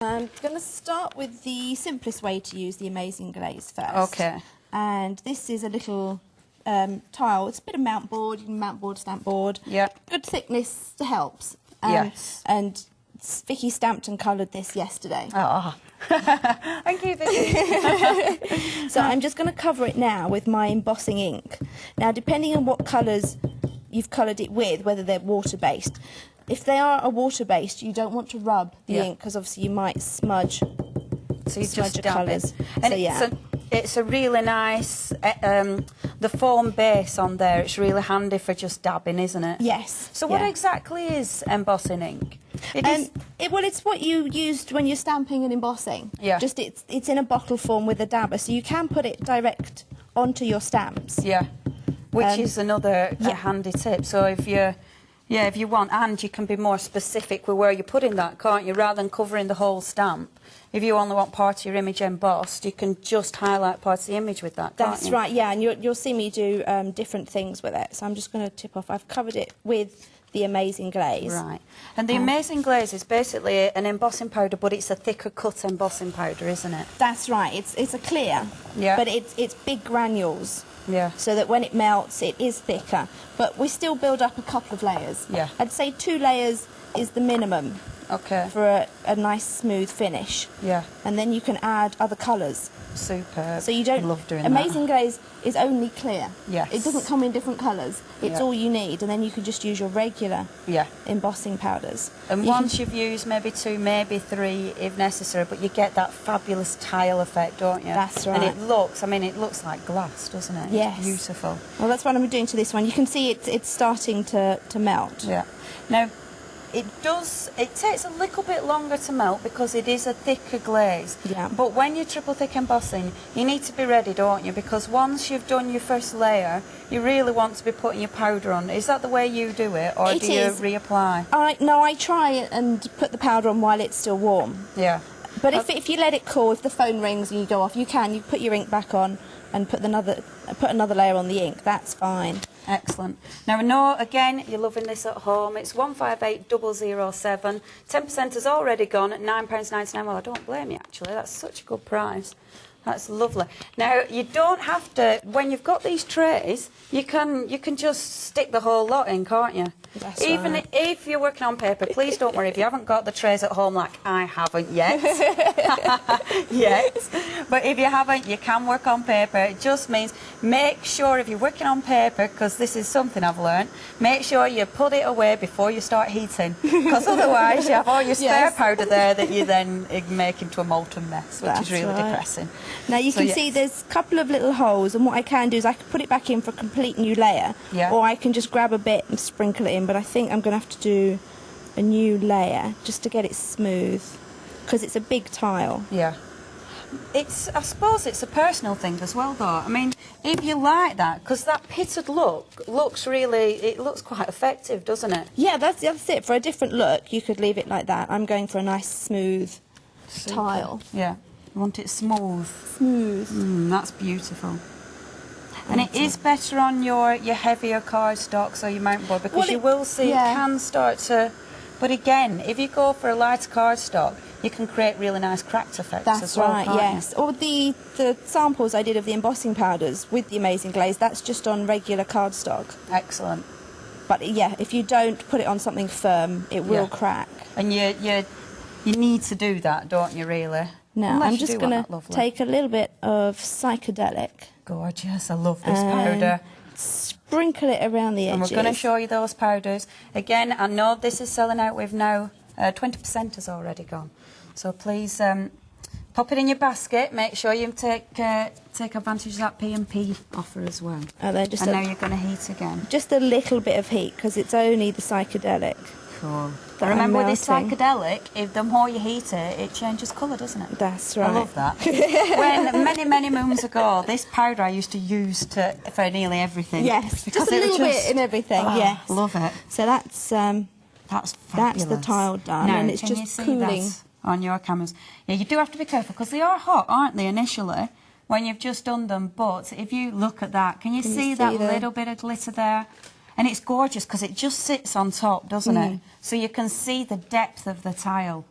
I'm going to start with the simplest way to use the Amazing Glaze first. Okay. And this is a little tile. It's a bit of mount board. You can mount board, stamp board. Yeah. Good thickness helps. Yes. And Vicky stamped and coloured this yesterday. Oh. Thank you, Vicky. So I'm just going to cover it now with my embossing ink. Now, depending on what colours you've coloured it with, whether they're water-based, if they are a water-based, you don't want to rub the ink because obviously you might smudge. So you just your dab colours. it. And it's a really nice, the foam base on there, it's really handy for just dabbing, isn't it? Yes. So what exactly is embossing ink? Well, it's what you used when you're stamping and embossing. Yeah. Just it's in a bottle form with a dabber, so you can put it direct onto your stamps. Yeah. Which is another handy tip. So if you want, and you can be more specific with where you're putting that, can't you? Rather than covering the whole stamp. If you only want part of your image embossed, you can just highlight parts of the image with that, That's right, yeah, and you'll see me do different things with it. So I'm just going to tip off. I've covered it with the Amazing Glaze. Right. And the Amazing Glaze is basically an embossing powder, but it's a thicker cut embossing powder, isn't it? That's right. It's a clear, but it's big granules. Yeah. So that when it melts, it is thicker. But we still build up a couple of layers. Yeah. I'd say 2 layers is the minimum. Okay. For a nice smooth finish. Yeah. And then you can add other colours. Superb. So you don't. I love doing Amazing Glaze is only clear. Yes. It doesn't come in different colours. It's all you need, and then you can just use your regular embossing powders. And once you've used maybe 2, maybe 3 if necessary, but you get that fabulous tile effect, don't you? That's right. And it looks, I mean, it looks like glass, doesn't it? Yes. It's beautiful. Well, that's what I'm doing to this one. You can see it's starting to melt. Yeah. Now, it takes a little bit longer to melt because it is a thicker glaze. Yeah. But when you're triple thick embossing, you need to be ready, don't you? Because once you've done your first layer, you really want to be putting your powder on. Is that the way you do it, or do you reapply? No, I try and put the powder on while it's still warm. Yeah. But if you let it cool, if the phone rings and you go off, you put your ink back on and put another layer on the ink. That's fine. Excellent. Now I know, again, you're loving this at home. It's 158007. 10% has already gone at £9.99. Well, I don't blame you, actually. That's such a good price. That's lovely. Now, you don't have to, when you've got these trays, you can just stick the whole lot in, can't you? That's Even right. if you're working on paper, please don't worry if you haven't got the trays at home like I haven't yet. But if you haven't, you can work on paper. It just means make sure if you're working on paper, because this is something I've learned, make sure you put it away before you start heating, because otherwise you have all your spare powder there that you then make into a molten mess, which is really depressing. Now you can see there's a couple of little holes, and what I can do is I can put it back in for a complete new layer, or I can just grab a bit and sprinkle it in, but I think I'm going to have to do a new layer just to get it smooth, because it's a big tile. Yeah. I suppose it's a personal thing as well, though. I mean, if you like that, because that pitted look looks quite effective, doesn't it? Yeah, that's it. For a different look, you could leave it like that. I'm going for a nice smooth tile. Yeah. You want it smooth. Smooth. That's beautiful. And it is better on your heavier cardstock or your mount board, because you will see it can start to... But again, if you go for a lighter cardstock, you can create really nice cracked effects as well. That's right, yes. Or the samples I did of the embossing powders with the Amazing Glaze, that's just on regular cardstock. Excellent. But yeah, if you don't put it on something firm, it will crack. And you need to do that, don't you, really? Now, I'm just going to take a little bit of psychedelic. Gorgeous, I love this powder. Sprinkle it around the edges. And we're going to show you those powders. Again, I know this is selling out. We've now, 20% has already gone. So please pop it in your basket. Make sure you take advantage of that P&P offer as well. And now you're going to heat again. Just a little bit of heat, because it's only the psychedelic. Cool. But remember, with this psychedelic, if the more you heat it, it changes colour, doesn't it? That's right. I love that. When many moons ago, this powder I used to use for nearly everything. Yes, just a little bit in everything. Yes, love it. So that's fabulous. That's the tile done, now, and it's just cooling on your cameras. Yeah, you do have to be careful, because they are hot, aren't they, initially, when you've just done them. But if you look at that, can you see that little bit of glitter there? And it's gorgeous because it just sits on top, doesn't it? So you can see the depth of the tile.